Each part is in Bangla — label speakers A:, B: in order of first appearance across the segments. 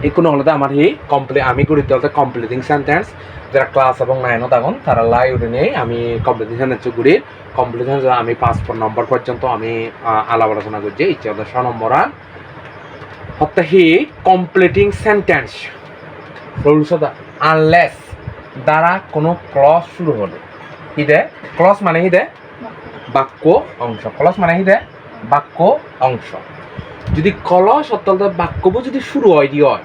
A: এই কোনো হলে আমার হি আমি করি হতে কমপ্লিটিং সেন্টেন্স যারা ক্লাস এবং 9 থাকুন তারা লাই উঠে নেই আমি কমপ্লিটিং সেন্টেন্স করি কমপ্লিটিং আমি 5 নম্বর পর্যন্ত আমি আলাপ আলোচনা করছি ইচ্ছে হতে 6 নম্বর হতে হি কমপ্লিটিং সেন্টেন্স রুলস আনলেস দ্বারা কোনো ক্লজ শুরু হলে হিদে ক্লজ মানে হিদে বাক্য অংশ ক্লজ মানে হিদে বাক্য অংশ যদি ক্লজ অত্যন্ত বাক্যব যদি শুরু হয় দি হয়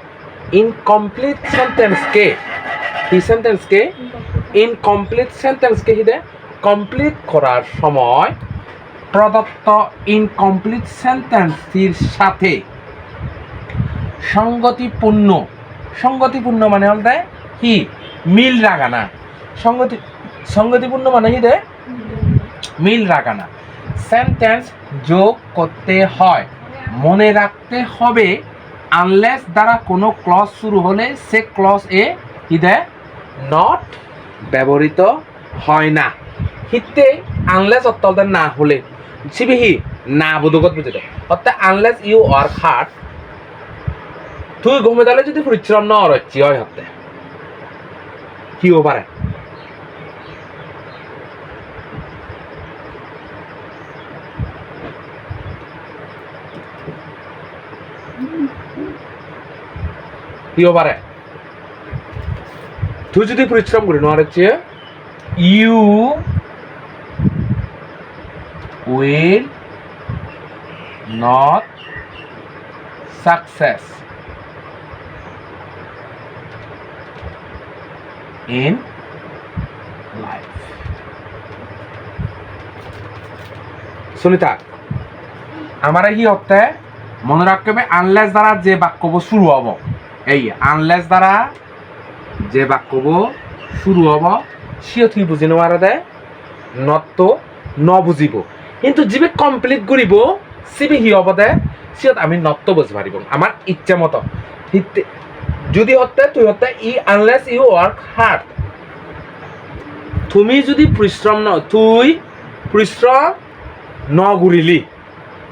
A: ইনকমপ্লিট সেন্টেন্সকে এই সেন্টেন্সকে ইনকমপ্লিট সেন্টেন্সকে হিদে কমপ্লিট করার সময় প্রদত্ত ইনকমপ্লিট সেন্টেন্সটির সাথে সঙ্গতিপূর্ণ মানে হল দেয় কি মিল রাখানা সঙ্গতিপূর্ণ মানে হিদে মিল রাখানা সেন্টেন্স যোগ করতে হয় মনে রাখতে হবে আনলেস দ্বারা কোনো ক্লজ শুরু হলে সে ক্লজ এ হিদে নট ব্যবহৃত হয় না হিতে আনলেস অত্যন্ত না হলে সিবিহি না বোধগত বুঝে অর্থাৎ আনলেস ইউ ওয়ার্ক হার্ড তুই ঘুমে তাহলে যদি পরিশ্রম না অরচ্ছি হয় হতে কি হতে পারে কি হতে পারে তুই যদি পরিশ্রম করি না হচ্ছে you will not success in life Sunita আমার কি হতে মনে রাখতে হবে আনলেস দ্বারা যে বাক্যব শুরু হব এই আনলেস দ্বারা যে বাক্যব শুরু হব সিও তুই বুঝি নেওয়ার দেয় নত ন বুঝিব কিন্তু যিবে কমপ্লিট করিব সিবি হি হব দে সিয়ত আমি নত বুঝি পারিব আমার ইচ্ছা মতো যদি হতে তুই হতে ই আনলেস ইউ ওয়ার্ক হার্ড তুমি যদি পরিশ্রম ন তুই পরিশ্রম নগরিলি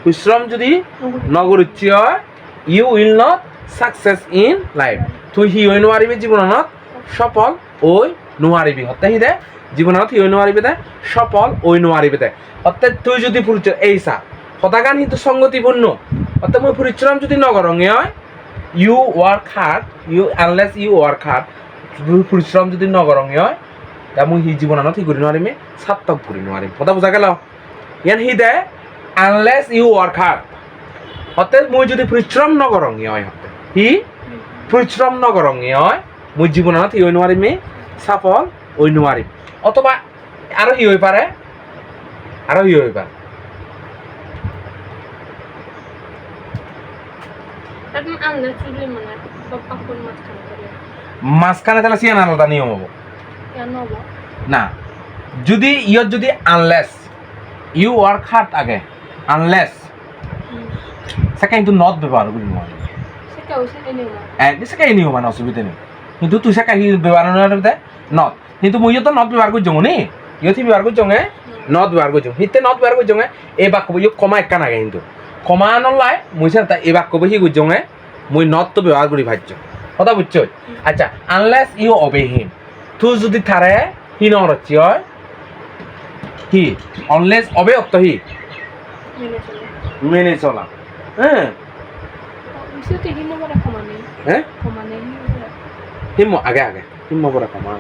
A: পরিশ্রম যদি নগরিচ্ছি হয় you will not success in life তুই হি হই নোৱাৰিবি জীৱনত সফল ওই নোৱাৰিবি হতে হি দে জীৱনত হি হই নোৱাৰিবি দে সফল ওই নোৱাৰিবি দে হতে তুই যদি পরিশ্রম এই সা কথাগান কিন্তু সঙ্গতিপূর্ণ অর্থাৎ মই পরিশ্রম যদি নগরঙে হয় you work hard you unless you work hard পরিশ্রম যদি নগরঙে হয় তা মই হি জীৱনত হি কৰি নোৱাৰিমে সার্থক কৰি নোৱাৰিম কথা বুঝা গেল ইয়ান হি দে আনলেস ইউ ওয়ার্ক হার্ড অর্থাৎ মই যদি পরিশ্রম নগরঙে হয় হতে হি পরিশ্রম নগরঙে হয় মই জীৱনত হি হৈ নোৱাৰিমে সফল হৈ নোৱাৰিম অথবা আৰু হি হৈ পাৰে মাঝখানে তাহলে সিয়ান আলাদা নিয়ম হবো না যদি ইয়ত যদি আনলেস ইউ ওয়ার্ক হার্ড আগে আনলেস সেটা কিন্তু নট ব্যবহার করি নোৱাৰি সেটা নিয়ম মানে অসুবিধা নেই কিন্তু তুই সেটা ব্যবহার নট কিন্তু মই ইয়ত নট ব্যবহার করছি নি ইয়ত ব্যবহার করছি নট ব্যবহার করছি হিতে নট ব্যবহার করছি এই বাক্য ইয়ে কমা একা নাগে কিন্তু কমা নলাই মই সেটা এই বাক্য বহি করছি মই নট তো ব্যবহার করি ভাজ্য কথা বুঝছো আচ্ছা আনলেস ইউ অবে হিম তুই যদি থারে হি নরচ্ছি হয় কি অনলেস অবে অক্ত হি মেনে চলা হ্যাঁ হিম আগে হিম পরে কমা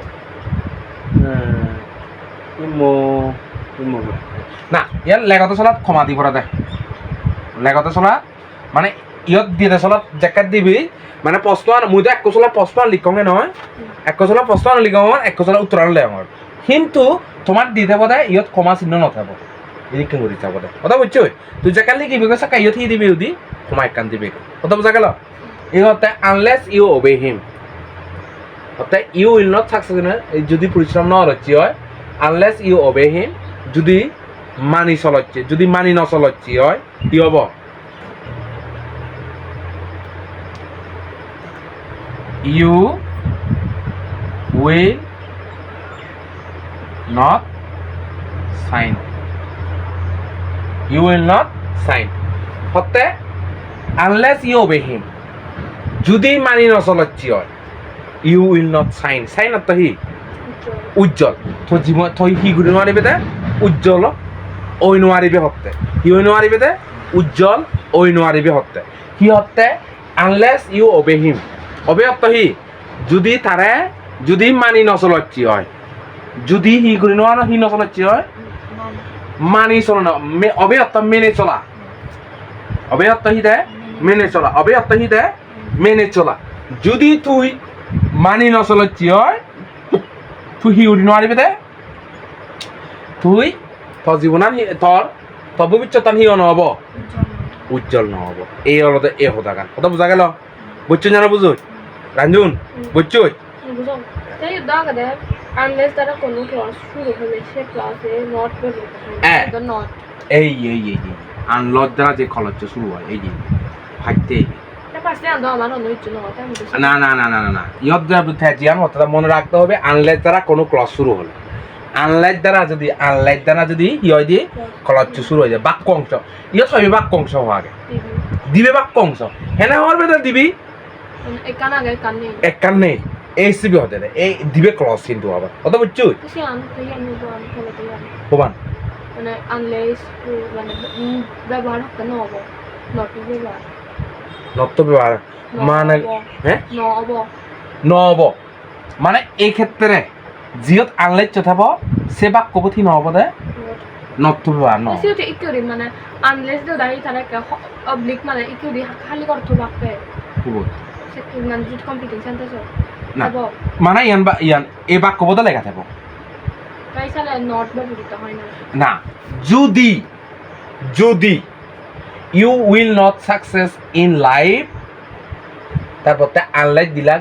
A: না ইয়ার লেগত চলাত ক্ষমা দি পরা দে লেগত চলা মানে ইয়ত দিয়ে চলাত জেকেট দিবি মানে প্রশ্ন মুই তো এক চলা প্রশ্ন লিখঙে নহয় এক চলা প্রশ্ন লিখঙ এক চলা উত্তর লে আমার কিন্তু তোমার দিতে বোধ ইয়ত ক্ষমা চিহ্ন নথাব এদিকে করি যাব দে কথা বুঝছো তুই জেকেট লিখিবি কৈছা ইয়ত হি দিবি উদি ক্ষমা একান দিবি কথা বুঝা গেল ইহতে আনলেস ইউ ওবে হিম অর্থাৎ ইউ উইল নট সাকসেস যদি পরিশ্রম ন হচ্ছি হয় আনলেস ইউ ওবে হিম যদি মানি চলচ্ছে যদি মানি নচলচ্ছি হয় কি হব you will not shine you will not shine হতে আনলেস ইউ ওবে হিম যদি মানি নচলচ্ছি হয় ইউ উইল নট চাইন চাইন অর্থ হি উজ্জ্বল তো জীবন থৈ হি ঘূৰি নোৱাৰিবে দে উজ্জ্বল ঐ নোৱাৰিবে সত্তে হি ঐ নোৱাৰিবে দে উজ্জ্বল ঐ নোৱাৰিবে সত্তে হি সত্তে আনলেছ ইউ অবে হিম অবে অর্থ হি যদি তাৰে যদি মানি নচলচ্ছি হয় যদি হি ঘূৰি নোৱাৰ হি নচলচ্ছি হয় মানি চলা অবে অর্থ মেনে চলা অবে অর্থ হি দে মেনে চলা অবে অর্থ হি দে মেনে চলা যদি তুই মানি নচলচ্ছি হয় তুই হি উৰি নোৱাৰিবি দে তুই তোর জীৱনত তোর তোর ভবিষ্যতত হি নহ'ব উজ্জ্বল নহ'ব এই অলতে এই কথা গান কথা বুঝা গেল বুঝছো জানো বুঝো রাঞ্জুন বুঝছো
B: তাই দাগা দে আনলেস তারা কোনো ক্লাস শুরু হলে সে ক্লাসে নট ব্যবহার নট
A: এই আনলস দ্বারা যে খরচ শুরু হয় এই যে ভাগতে না ইয়ত জিয়ান অর্থাৎ মনে রাখতে হবে আনলেস দ্বারা কোনো ক্লজ শুরু হলে আনলেস দ্বারা যদি ইয় দিয়ে ক্লজ শুরু হয়ে যায় বাক্য অংশ ইয়ত হবে বাক্য অংশ হওয়া আগে দিবে বাক্য অংশ হেনা হওয়ার ভেতর দিবি এক কান নেই এই সিবি হতে দেয় এই দিবে ক্লজ কিন্তু আবার কথা বুঝছো প্রমাণ
B: মানে আনলেস মানে ব্যবহার করতে নহব নট ব্যবহার
A: নত্ব ব্যবহার মানে হ্যাঁ নহব মানে এই ক্ষেত্রে যিহত আনলেস থাকব সে বাক্য পুথি নহব দে নত্ব ব্যবহার ন
B: সেটা ইকুরি মানে আনলেস দে দাই তারা অবলিক মানে ইকুরি খালি অর্থ বাক্যে
A: খুব
B: মানে যদি কমপ্লিটিং সেন্টেন্স
A: না মানে ইয়ান এই বাক্য বদলে লেখা থাকব
B: তাই সালে নট ব্যবহৃত হয় না
A: না যদি you will not success in life তারপর আনলাইক দিলা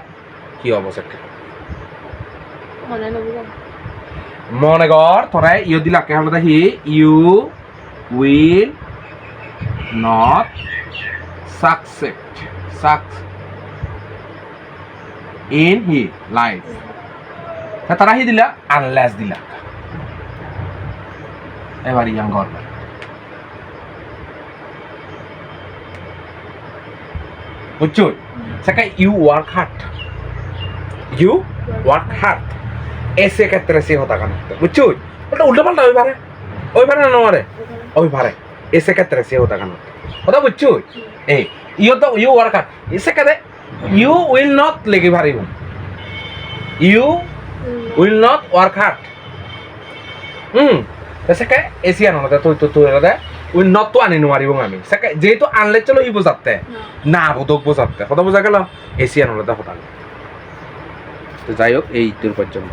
A: কি হব সেটা মনে কর তোরা ইউ দিলা কে হলো হি you will not success in হি লাইফ তারা হি দিলা আনলেস দিলা এবার ইয়াং ঘর বুঝছো সেটা ইউ ওয়ার্ক হার্ড এসে ক্ষেত্রে সে হতা কান বুঝছো ওটা উল্টো পাল্টা ওই পারে না মারে ওই পারে এসে ক্ষেত্রে সে হতা কান কথা বুঝছো এই ইউ ওয়ার্ক হার্ড এসে কাদে ইউ উইল নট লেগে ভারিব you will not work hard সেকে এসিয়ান হলে তুই হলে উইল নট তো আনি নোৱাৰিব আমি সেকে যেহেতু আনলে চলো ই বোঝাতে না বোধক বোঝাতে কথা বোঝা গেল এসিয়ান হলে তো যাই হোক এই তোর পর্যন্ত